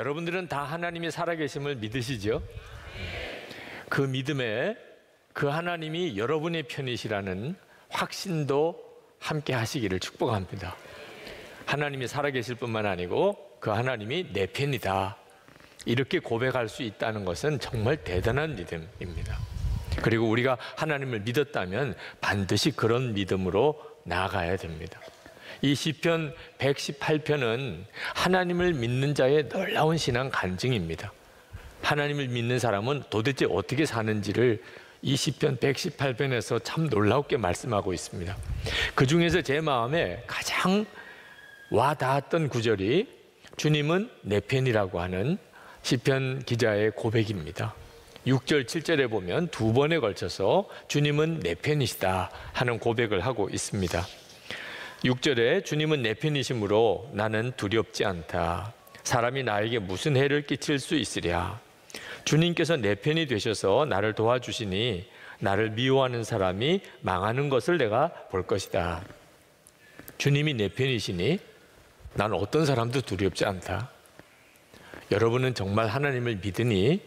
여러분들은 다 하나님이 살아계심을 믿으시죠? 그 믿음에 그 하나님이 여러분의 편이시라는 확신도 함께 하시기를 축복합니다. 하나님이 살아계실 뿐만 아니고 그 하나님이 내 편이다, 이렇게 고백할 수 있다는 것은 정말 대단한 믿음입니다. 그리고 우리가 하나님을 믿었다면 반드시 그런 믿음으로 나아가야 됩니다. 이 시편 118편은 하나님을 믿는 자의 놀라운 신앙 간증입니다. 하나님을 믿는 사람은 도대체 어떻게 사는지를 이 시편 118편에서 참 놀랍게 말씀하고 있습니다. 그 중에서 제 마음에 가장 와닿았던 구절이 주님은 내 편이라고 하는 시편 기자의 고백입니다. 6절, 7절에 보면 두 번에 걸쳐서 주님은 내 편이시다 하는 고백을 하고 있습니다. 6절에 주님은 내 편이시므로 나는 두렵지 않다. 사람이 나에게 무슨 해를 끼칠 수 있으랴. 주님께서 내 편이 되셔서 나를 도와주시니 나를 미워하는 사람이 망하는 것을 내가 볼 것이다. 주님이 내 편이시니 나는 어떤 사람도 두렵지 않다. 여러분은 정말 하나님을 믿으니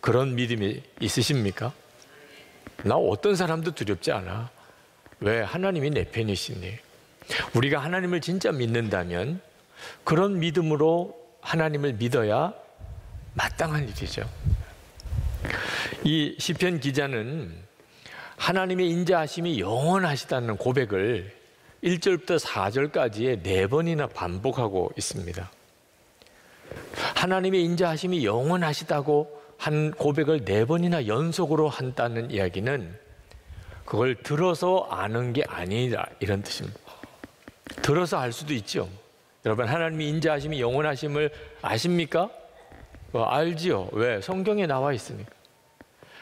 그런 믿음이 있으십니까? 나 어떤 사람도 두렵지 않아. 왜? 하나님이 내 편이시니. 우리가 하나님을 진짜 믿는다면 그런 믿음으로 하나님을 믿어야 마땅한 일이죠. 이 시편 기자는 하나님의 인자하심이 영원하시다는 고백을 1절부터 4절까지의 4번이나 반복하고 있습니다. 하나님의 인자하심이 영원하시다고 한 고백을 4번이나 연속으로 한다는 이야기는 그걸 들어서 아는 게 아니라 이런 뜻입니다. 들어서 알 수도 있죠. 여러분, 하나님의 인자하심이 영원하심을 아십니까? 알지요. 왜? 성경에 나와 있으니까.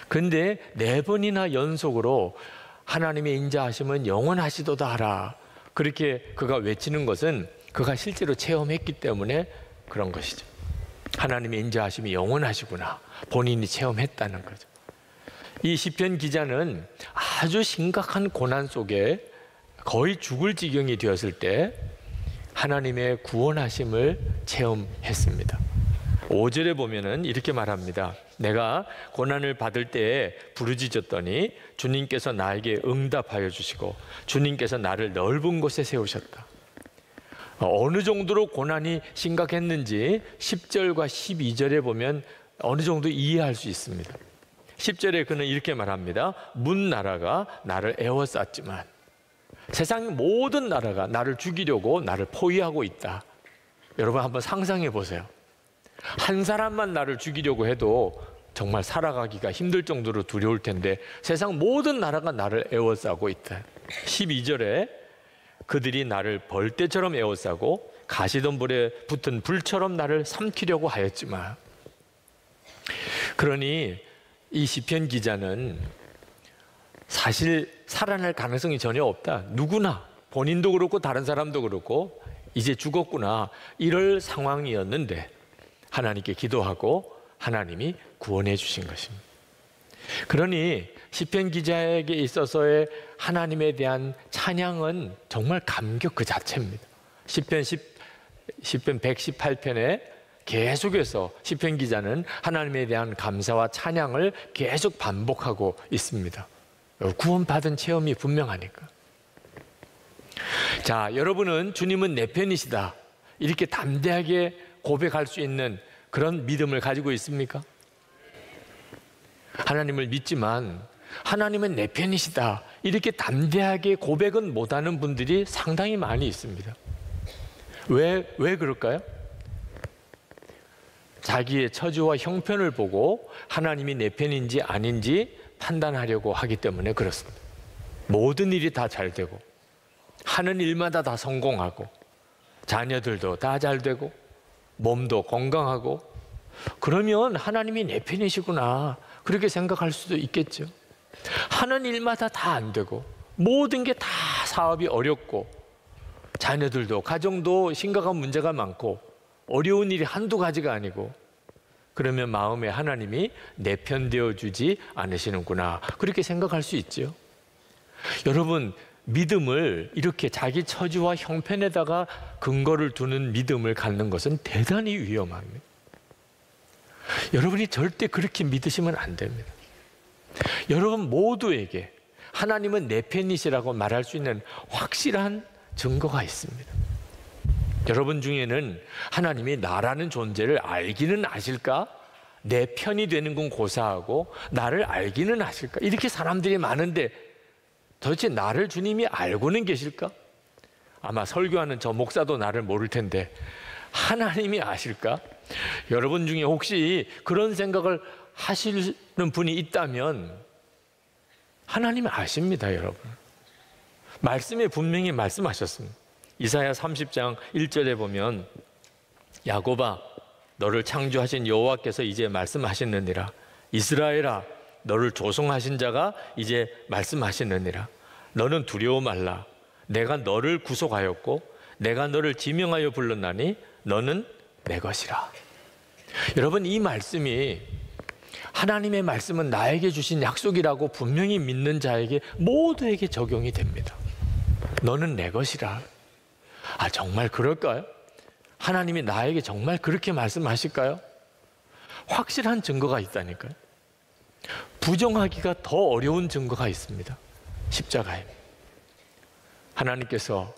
근데 4번이나 연속으로 하나님의 인자하심은 영원하시도다 하라, 그렇게 그가 외치는 것은 그가 실제로 체험했기 때문에 그런 것이죠. 하나님의 인자하심이 영원하시구나, 본인이 체험했다는 거죠. 이 시편 기자는 아주 심각한 고난 속에 거의 죽을 지경이 되었을 때 하나님의 구원하심을 체험했습니다. 5절에 보면은 이렇게 말합니다. 내가 고난을 받을 때에 부르짖었더니 주님께서 나에게 응답하여 주시고 주님께서 나를 넓은 곳에 세우셨다. 어느 정도로 고난이 심각했는지 10절과 12절에 보면 어느 정도 이해할 수 있습니다. 10절에 그는 이렇게 말합니다. 문 나라가 나를 에워쌌지만 세상의 모든 나라가 나를 죽이려고 나를 포위하고 있다. 여러분 한번 상상해 보세요. 한 사람만 나를 죽이려고 해도 정말 살아가기가 힘들 정도로 두려울 텐데 세상 모든 나라가 나를 에워싸고 있다. 12절에 그들이 나를 벌떼처럼 에워싸고 가시덤불에 붙은 불처럼 나를 삼키려고 하였지만, 그러니 이 시편 기자는 사실 살아날 가능성이 전혀 없다. 누구나, 본인도 그렇고 다른 사람도 그렇고 이제 죽었구나, 이럴 상황이었는데 하나님께 기도하고 하나님이 구원해 주신 것입니다. 그러니 시편 기자에게 있어서의 하나님에 대한 찬양은 정말 감격 그 자체입니다. 시편 118편에 계속해서 시편 기자는 하나님에 대한 감사와 찬양을 계속 반복하고 있습니다. 구원받은 체험이 분명하니까. 자, 여러분은 주님은 내 편이시다, 이렇게 담대하게 고백할 수 있는 그런 믿음을 가지고 있습니까? 하나님을 믿지만 하나님은 내 편이시다, 이렇게 담대하게 고백은 못하는 분들이 상당히 많이 있습니다. 왜 그럴까요? 자기의 처지와 형편을 보고 하나님이 내 편인지 아닌지 판단하려고 하기 때문에 그렇습니다. 모든 일이 다 잘 되고 하는 일마다 다 성공하고 자녀들도 다 잘 되고 몸도 건강하고 그러면 하나님이 내 편이시구나, 그렇게 생각할 수도 있겠죠. 하는 일마다 다 안 되고 모든 게 다 사업이 어렵고 자녀들도 가정도 심각한 문제가 많고 어려운 일이 한두 가지가 아니고, 그러면 마음에 하나님이 내 편 되어주지 않으시는구나, 그렇게 생각할 수 있죠. 여러분, 믿음을 이렇게 자기 처지와 형편에다가 근거를 두는 믿음을 갖는 것은 대단히 위험합니다. 여러분이 절대 그렇게 믿으시면 안 됩니다. 여러분 모두에게 하나님은 내 편이시라고 말할 수 있는 확실한 증거가 있습니다. 여러분 중에는 하나님이 나라는 존재를 알기는 아실까? 내 편이 되는 건 고사하고 나를 알기는 아실까? 이렇게 사람들이 많은데 도대체 나를 주님이 알고는 계실까? 아마 설교하는 저 목사도 나를 모를 텐데 하나님이 아실까? 여러분 중에 혹시 그런 생각을 하시는 분이 있다면 하나님이 아십니다, 여러분. 말씀에 분명히 말씀하셨습니다. 이사야 30장 1절에 보면 야곱아 너를 창조하신 여호와께서 이제 말씀하시느니라. 이스라엘아 너를 조성하신 자가 이제 말씀하시느니라. 너는 두려워 말라. 내가 너를 구속하였고 내가 너를 지명하여 불렀나니 너는 내 것이라. 여러분 이 말씀이 하나님의 말씀은 나에게 주신 약속이라고 분명히 믿는 자에게 모두에게 적용이 됩니다. 너는 내 것이라. 아 정말 그럴까요? 하나님이 나에게 정말 그렇게 말씀하실까요? 확실한 증거가 있다니까요. 부정하기가 더 어려운 증거가 있습니다. 십자가입니다. 하나님께서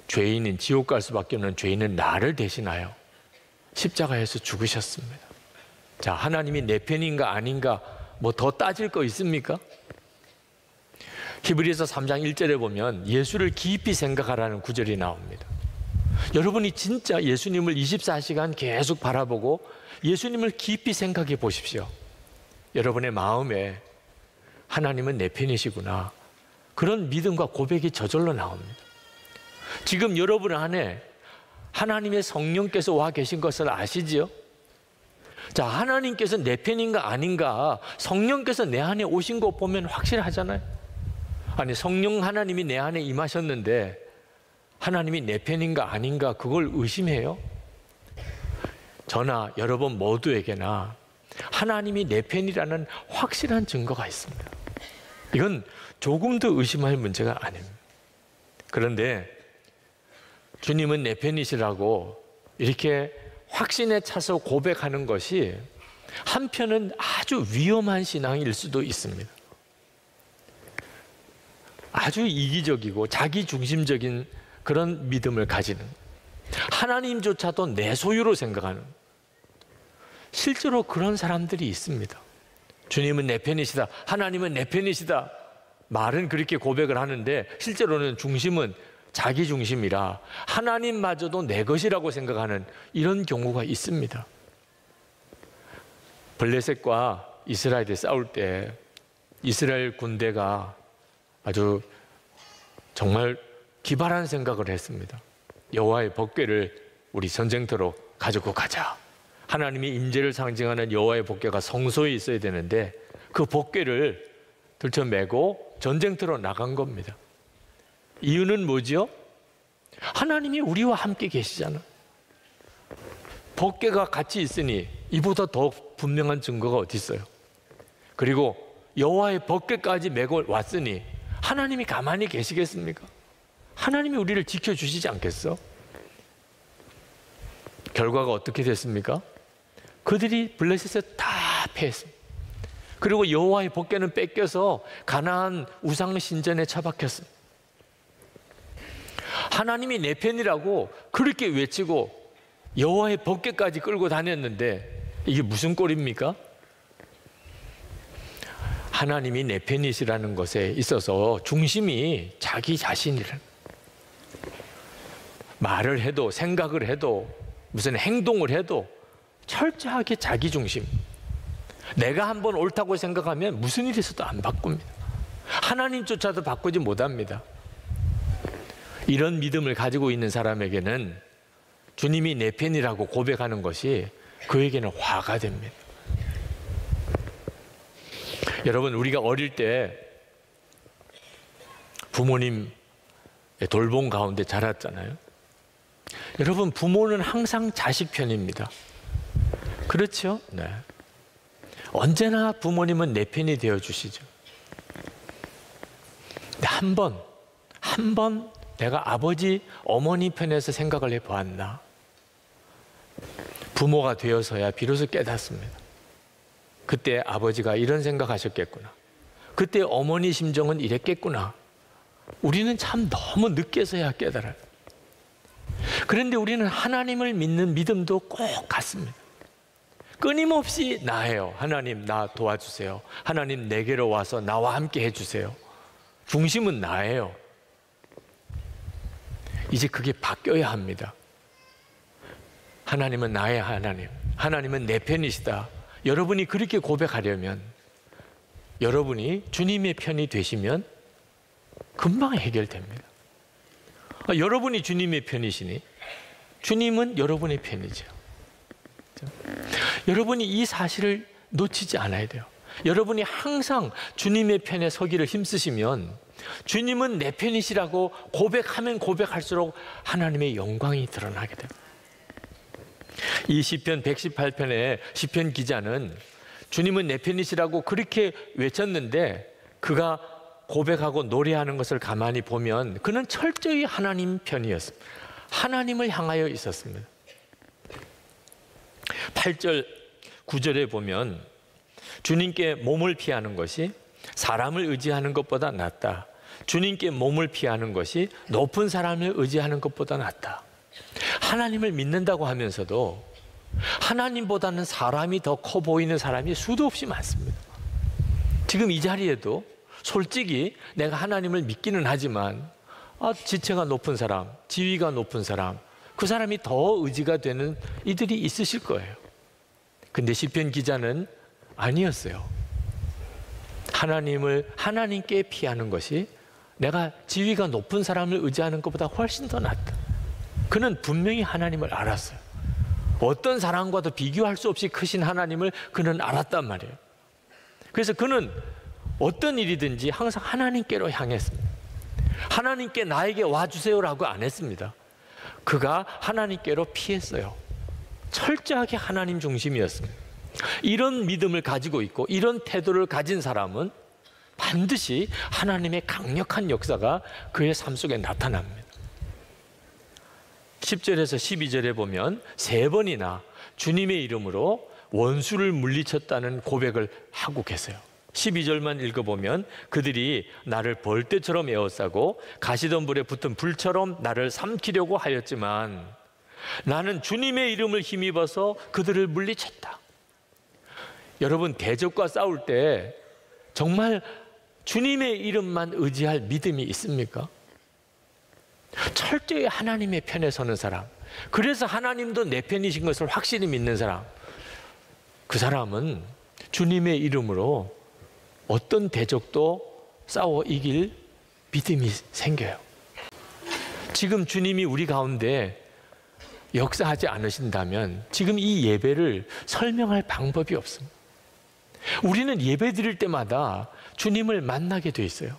죄인인 지옥 갈 수밖에 없는 죄인은 나를 대신하여 십자가에서 죽으셨습니다. 자, 하나님이 내 편인가 아닌가 뭐 더 따질 거 있습니까? 히브리서 3장 1절에 보면 예수를 깊이 생각하라는 구절이 나옵니다. 여러분이 진짜 예수님을 24시간 계속 바라보고 예수님을 깊이 생각해 보십시오. 여러분의 마음에 하나님은 내 편이시구나. 그런 믿음과 고백이 저절로 나옵니다. 지금 여러분 안에 하나님의 성령께서 와 계신 것을 아시지요? 자, 하나님께서 내 편인가 아닌가 성령께서 내 안에 오신 거 보면 확실하잖아요. 아니 성령 하나님이 내 안에 임하셨는데 하나님이 내 편인가 아닌가 그걸 의심해요? 저나 여러분 모두에게나 하나님이 내 편이라는 확실한 증거가 있습니다. 이건 조금도 의심할 문제가 아닙니다. 그런데 주님은 내 편이시라고 이렇게 확신에 차서 고백하는 것이 한편은 아주 위험한 신앙일 수도 있습니다. 아주 이기적이고 자기중심적인 그런 믿음을 가지는, 하나님조차도 내 소유로 생각하는, 실제로 그런 사람들이 있습니다. 주님은 내 편이시다, 하나님은 내 편이시다, 말은 그렇게 고백을 하는데 실제로는 중심은 자기 중심이라 하나님마저도 내 것이라고 생각하는 이런 경우가 있습니다. 블레셋과 이스라엘이 싸울 때 이스라엘 군대가 아주 정말 기발한 생각을 했습니다. 여호와의 법궤를 우리 전쟁터로 가지고 가자. 하나님의 임재를 상징하는 여호와의 법궤가 성소에 있어야 되는데 그 법궤를 들쳐매고 전쟁터로 나간 겁니다. 이유는 뭐죠? 하나님이 우리와 함께 계시잖아. 법궤가 같이 있으니 이보다 더 분명한 증거가 어디 있어요? 그리고 여호와의 법궤까지 메고 왔으니 하나님이 가만히 계시겠습니까? 하나님이 우리를 지켜주시지 않겠어? 결과가 어떻게 됐습니까? 그들이 블레셋에 다 패했습니다. 그리고 여호와의 법궤는 뺏겨서 가나안 우상 신전에 처박혔습니다. 하나님이 내 편이라고 그렇게 외치고 여호와의 법궤까지 끌고 다녔는데 이게 무슨 꼴입니까? 하나님이 내 편이시라는 것에 있어서 중심이 자기 자신이라는, 말을 해도 생각을 해도 무슨 행동을 해도 철저하게 자기 중심. 내가 한번 옳다고 생각하면 무슨 일이 있어도 안 바꿉니다. 하나님조차도 바꾸지 못합니다. 이런 믿음을 가지고 있는 사람에게는 주님이 내 편이라고 고백하는 것이 그에게는 화가 됩니다. 여러분, 우리가 어릴 때 부모님의 돌봄 가운데 자랐잖아요. 여러분, 부모는 항상 자식 편입니다. 그렇죠? 네. 언제나 부모님은 내 편이 되어 주시죠. 근데 한 번 내가 아버지, 어머니 편에서 생각을 해보았나? 부모가 되어서야 비로소 깨닫습니다. 그때 아버지가 이런 생각하셨겠구나. 그때 어머니 심정은 이랬겠구나. 우리는 참 너무 늦게서야 깨달아요. 그런데 우리는 하나님을 믿는 믿음도 꼭 같습니다. 끊임없이 나예요. 하나님 나 도와주세요. 하나님 내게로 와서 나와 함께 해주세요. 중심은 나예요. 이제 그게 바뀌어야 합니다. 하나님은 나의 하나님, 하나님은 내 편이시다. 여러분이 그렇게 고백하려면, 여러분이 주님의 편이 되시면 금방 해결됩니다. 여러분이 주님의 편이시니 주님은 여러분의 편이죠. 여러분이 이 사실을 놓치지 않아야 돼요. 여러분이 항상 주님의 편에 서기를 힘쓰시면 주님은 내 편이시라고 고백하면 고백할수록 하나님의 영광이 드러나게 됩니다. 이 시편 118편의 시편 기자는 주님은 내 편이시라고 그렇게 외쳤는데, 그가 고백하고 노래하는 것을 가만히 보면 그는 철저히 하나님 편이었습니다. 하나님을 향하여 있었습니다. 8절 9절에 보면 주님께 몸을 피하는 것이 사람을 의지하는 것보다 낫다. 주님께 몸을 피하는 것이 높은 사람을 의지하는 것보다 낫다. 하나님을 믿는다고 하면서도 하나님보다는 사람이 더 커 보이는 사람이 수도 없이 많습니다. 지금 이 자리에도 솔직히 내가 하나님을 믿기는 하지만 지체가 높은 사람, 지위가 높은 사람, 그 사람이 더 의지가 되는 이들이 있으실 거예요. 근데 시편 기자는 아니었어요. 하나님께 피하는 것이 내가 지위가 높은 사람을 의지하는 것보다 훨씬 더 낫다. 그는 분명히 하나님을 알았어요. 어떤 사람과도 비교할 수 없이 크신 하나님을 그는 알았단 말이에요. 그래서 그는 어떤 일이든지 항상 하나님께로 향했습니다. 하나님께 나에게 와주세요라고 안 했습니다. 그가 하나님께로 피했어요. 철저하게 하나님 중심이었습니다. 이런 믿음을 가지고 있고 이런 태도를 가진 사람은 반드시 하나님의 강력한 역사가 그의 삶 속에 나타납니다. 10절에서 12절에 보면 3번이나 주님의 이름으로 원수를 물리쳤다는 고백을 하고 계세요. 12절만 읽어보면 그들이 나를 벌떼처럼 에워싸고 가시던 불에 붙은 불처럼 나를 삼키려고 하였지만 나는 주님의 이름을 힘입어서 그들을 물리쳤다. 여러분, 대적과 싸울 때 정말 주님의 이름만 의지할 믿음이 있습니까? 철저히 하나님의 편에 서는 사람, 그래서 하나님도 내 편이신 것을 확실히 믿는 사람, 그 사람은 주님의 이름으로 어떤 대적도 싸워 이길 믿음이 생겨요. 지금 주님이 우리 가운데 역사하지 않으신다면 지금 이 예배를 설명할 방법이 없습니다. 우리는 예배 드릴 때마다 주님을 만나게 돼 있어요.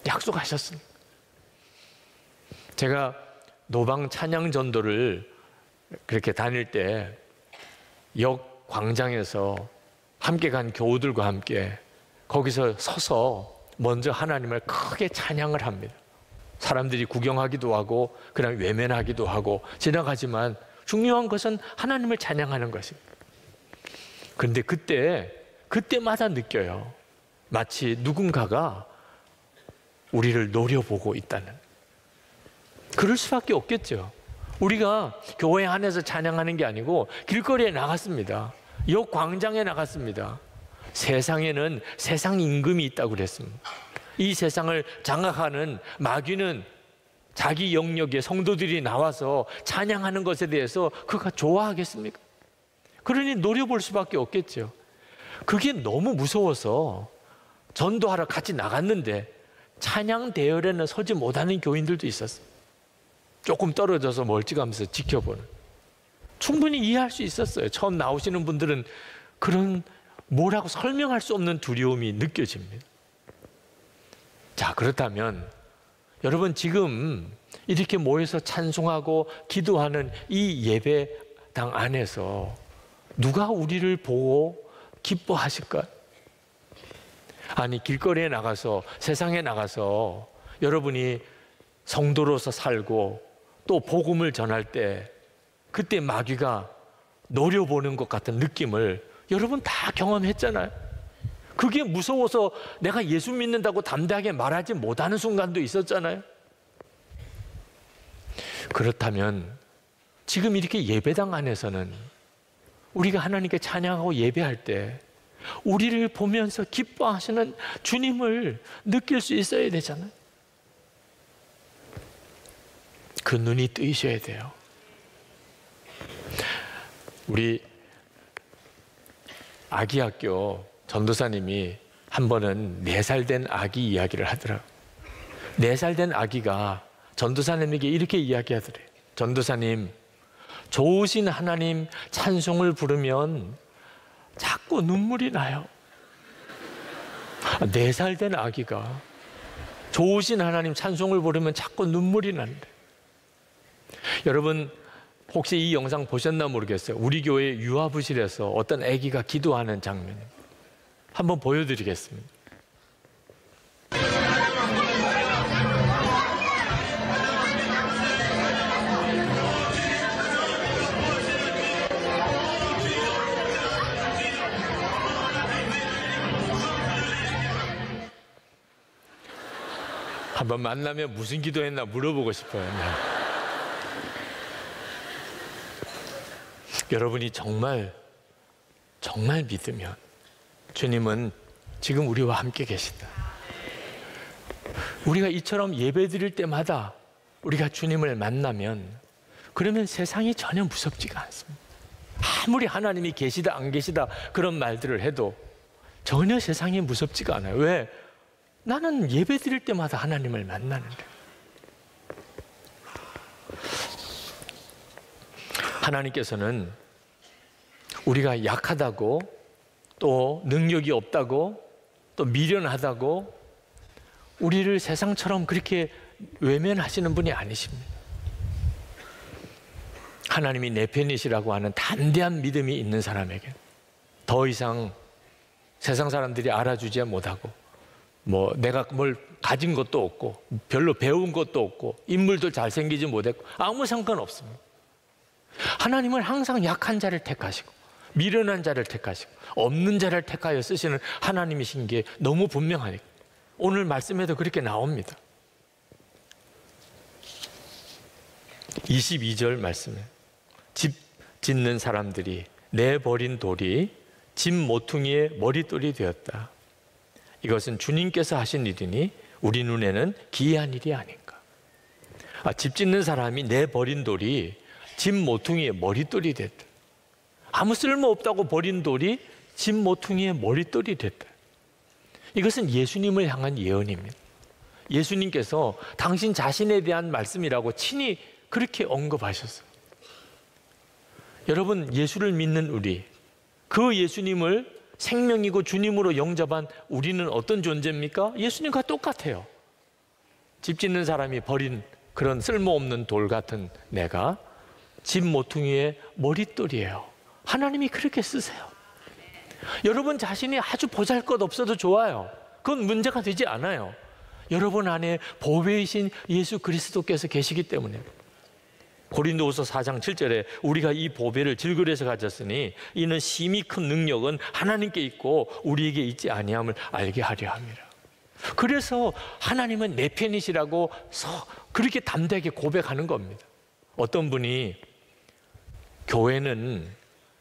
약속하셨습니다. 제가 노방 찬양 전도를 그렇게 다닐 때 역 광장에서 함께 간 교우들과 함께 거기서 서서 먼저 하나님을 크게 찬양을 합니다. 사람들이 구경하기도 하고 그냥 외면하기도 하고 지나가지만 중요한 것은 하나님을 찬양하는 것입니다. 그런데 그때마다 느껴요. 마치 누군가가 우리를 노려보고 있다는. 그럴 수밖에 없겠죠. 우리가 교회 안에서 찬양하는 게 아니고 길거리에 나갔습니다. 역 광장에 나갔습니다. 세상에는 세상 임금이 있다고 그랬습니다. 이 세상을 장악하는 마귀는 자기 영역에 성도들이 나와서 찬양하는 것에 대해서 그가 좋아하겠습니까? 그러니 노려볼 수밖에 없겠죠. 그게 너무 무서워서 전도하러 같이 나갔는데 찬양 대열에는 서지 못하는 교인들도 있었어요. 조금 떨어져서 멀찌감치 지켜보는. 충분히 이해할 수 있었어요. 처음 나오시는 분들은 그런 뭐라고 설명할 수 없는 두려움이 느껴집니다. 자, 그렇다면 여러분, 지금 이렇게 모여서 찬송하고 기도하는 이 예배당 안에서 누가 우리를 보고 기뻐하실까요? 아니, 길거리에 나가서, 세상에 나가서 여러분이 성도로서 살고 또 복음을 전할 때 그때 마귀가 노려보는 것 같은 느낌을 여러분 다 경험했잖아요. 그게 무서워서 내가 예수 믿는다고 담대하게 말하지 못하는 순간도 있었잖아요. 그렇다면 지금 이렇게 예배당 안에서는 우리가 하나님께 찬양하고 예배할 때 우리를 보면서 기뻐하시는 주님을 느낄 수 있어야 되잖아요. 그 눈이 뜨이셔야 돼요. 우리 아기학교 전도사님이 한 번은 4살 된 아기 이야기를 하더라고요. 4살 된 아기가 전도사님에게 이렇게 이야기하더래요. 전도사님, 좋으신 하나님 찬송을 부르면 자꾸 눈물이 나요. 4살 된 아기가 좋으신 하나님 찬송을 부르면 자꾸 눈물이 난대. 여러분 혹시 이 영상 보셨나 모르겠어요. 우리 교회 유아부실에서 어떤 아기가 기도하는 장면 한번 보여드리겠습니다. 한번 만나면 무슨 기도했나 물어보고 싶어요. 네. 여러분이 정말 믿으면 주님은 지금 우리와 함께 계신다. 우리가 이처럼 예배 드릴 때마다 우리가 주님을 만나면 그러면 세상이 전혀 무섭지가 않습니다. 아무리 하나님이 계시다 안 계시다 그런 말들을 해도 전혀 세상이 무섭지가 않아요. 왜? 나는 예배 드릴 때마다 하나님을 만나는데. 하나님께서는 우리가 약하다고 또 능력이 없다고 또 미련하다고 우리를 세상처럼 그렇게 외면하시는 분이 아니십니다. 하나님이 내 편이시라고 하는 담대한 믿음이 있는 사람에게 더 이상 세상 사람들이 알아주지 못하고 내가 뭘 가진 것도 없고 별로 배운 것도 없고 인물도 잘생기지 못했고 아무 상관없습니다. 하나님은 항상 약한 자를 택하시고 미련한 자를 택하시고 없는 자를 택하여 쓰시는 하나님이신 게 너무 분명하니까 오늘 말씀에도 그렇게 나옵니다. 22절 말씀에 집 짓는 사람들이 내버린 돌이 집 모퉁이의 머릿돌이 되었다. 이것은 주님께서 하신 일이니 우리 눈에는 기이한 일이 아닌가. 집 짓는 사람이 내버린 돌이 집 모퉁이의 머릿돌이 됐다. 아무 쓸모없다고 버린 돌이 집 모퉁이의 머릿돌이 됐다. 이것은 예수님을 향한 예언입니다. 예수님께서 당신 자신에 대한 말씀이라고 친히 그렇게 언급하셨어요. 여러분, 예수를 믿는 우리, 그 예수님을 생명이고 주님으로 영접한 우리는 어떤 존재입니까? 예수님과 똑같아요. 집 짓는 사람이 버린 그런 쓸모없는 돌 같은 내가 집 모퉁이의 머릿돌이에요. 하나님이 그렇게 쓰세요. 여러분 자신이 아주 보잘것없어도 좋아요. 그건 문제가 되지 않아요. 여러분 안에 보배이신 예수 그리스도께서 계시기 때문에. 고린도후서 4장 7절에 우리가 이 보배를 질그려서 가졌으니 이는 심히 큰 능력은 하나님께 있고 우리에게 있지 아니함을 알게 하려 함이라. 그래서 하나님은 내 편이시라고 그렇게 담대하게 고백하는 겁니다. 어떤 분이 교회는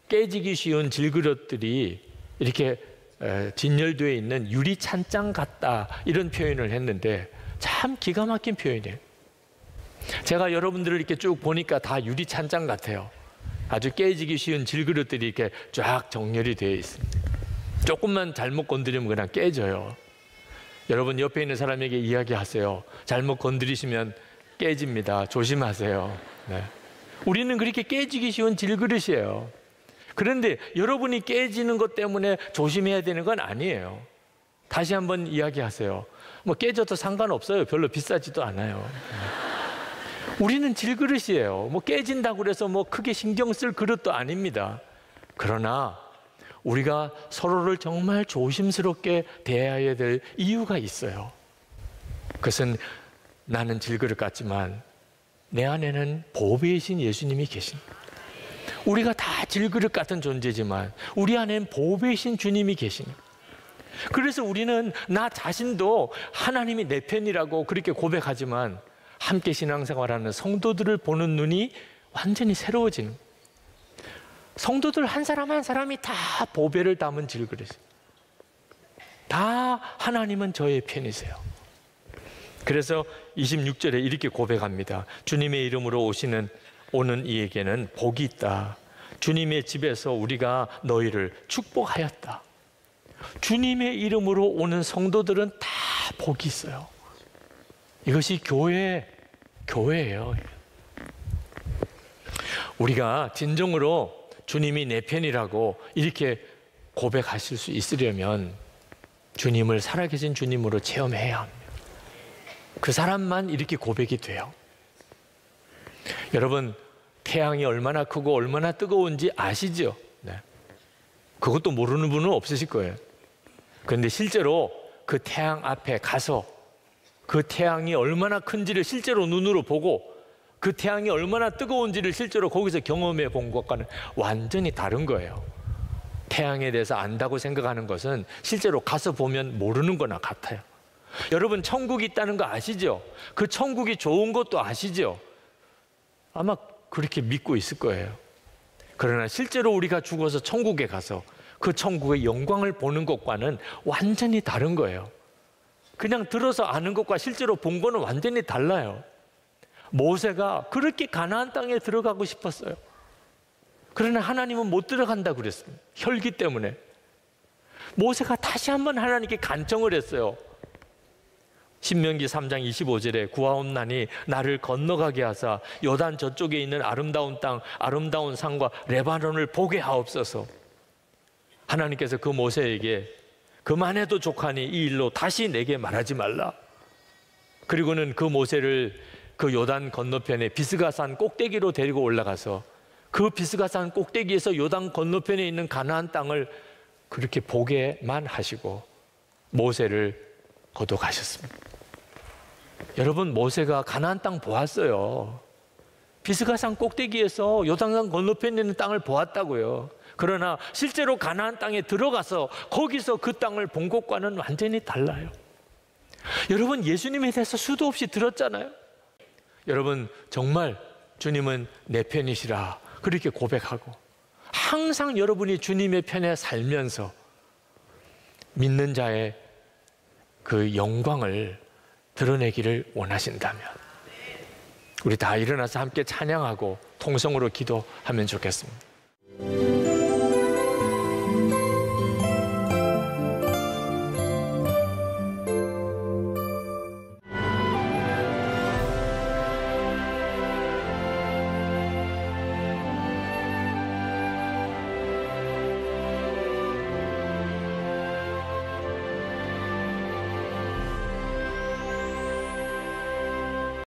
깨지기 쉬운 질그릇들이 이렇게 진열되어 있는 유리 찬장 같다 이런 표현을 했는데 참 기가 막힌 표현이에요. 제가 여러분들을 이렇게 쭉 보니까 다 유리 찬장 같아요. 아주 깨지기 쉬운 질그릇들이 이렇게 쫙 정렬이 되어 있습니다. 조금만 잘못 건드리면 그냥 깨져요. 여러분 옆에 있는 사람에게 이야기하세요. 잘못 건드리시면 깨집니다. 조심하세요. 네. 우리는 그렇게 깨지기 쉬운 질그릇이에요. 그런데 여러분이 깨지는 것 때문에 조심해야 되는 건 아니에요. 다시 한번 이야기하세요. 깨져도 상관없어요. 별로 비싸지도 않아요. 우리는 질그릇이에요. 깨진다고 그래서 크게 신경 쓸 그릇도 아닙니다. 그러나 우리가 서로를 정말 조심스럽게 대해야 될 이유가 있어요. 그것은 나는 질그릇 같지만 내 안에는 보배이신 예수님이 계십니다. 우리가 다 질그릇 같은 존재지만 우리 안엔 보배이신 주님이 계십니다. 그래서 우리는 나 자신도 하나님이 내 편이라고 그렇게 고백하지만 함께 신앙생활하는 성도들을 보는 눈이 완전히 새로워지는 거예요. 성도들 한 사람 한 사람이 다 보배를 담은 질그릇이에요. 다 하나님은 저의 편이세요. 그래서 26절에 이렇게 고백합니다. 주님의 이름으로 오는 이에게는 복이 있다. 주님의 집에서 우리가 너희를 축복하였다. 주님의 이름으로 오는 성도들은 다 복이 있어요. 이것이 교회예요. 우리가 진정으로 주님이 내 편이라고 이렇게 고백하실 수 있으려면 주님을 살아계신 주님으로 체험해야 합니다. 그 사람만 이렇게 고백이 돼요. 여러분, 태양이 얼마나 크고 얼마나 뜨거운지 아시죠? 네. 그것도 모르는 분은 없으실 거예요. 그런데 실제로 그 태양 앞에 가서 그 태양이 얼마나 큰지를 실제로 눈으로 보고 그 태양이 얼마나 뜨거운지를 실제로 거기서 경험해 본 것과는 완전히 다른 거예요. 태양에 대해서 안다고 생각하는 것은 실제로 가서 보면 모르는 거나 같아요. 여러분, 천국이 있다는 거 아시죠? 그 천국이 좋은 것도 아시죠? 아마 그렇게 믿고 있을 거예요. 그러나 실제로 우리가 죽어서 천국에 가서 그 천국의 영광을 보는 것과는 완전히 다른 거예요. 그냥 들어서 아는 것과 실제로 본 거는 완전히 달라요. 모세가 그렇게 가나안 땅에 들어가고 싶었어요. 그러나 하나님은 못 들어간다고 그랬습니다. 혈기 때문에. 모세가 다시 한번 하나님께 간청을 했어요. 신명기 3장 25절에 구하옵나니 나를 건너가게 하사 요단 저쪽에 있는 아름다운 땅, 아름다운 산과 레바논을 보게 하옵소서. 하나님께서 그 모세에게 그만해도 족하니 이 일로 다시 내게 말하지 말라. 그리고는 그 모세를 그 요단 건너편에 비스가산 꼭대기로 데리고 올라가서 그 비스가산 꼭대기에서 요단 건너편에 있는 가나안 땅을 그렇게 보게만 하시고 모세를 거둬가셨습니다. 여러분, 모세가 가나안 땅 보았어요. 비스가산 꼭대기에서 요단강 건너편에 있는 땅을 보았다고요. 그러나 실제로 가나안 땅에 들어가서 거기서 그 땅을 본 것과는 완전히 달라요. 여러분, 예수님에 대해서 수도 없이 들었잖아요. 여러분, 정말 주님은 내 편이시라 그렇게 고백하고 항상 여러분이 주님의 편에 살면서 믿는 자의 그 영광을 드러내기를 원하신다면 우리 다 일어나서 함께 찬양하고 통성으로 기도하면 좋겠습니다.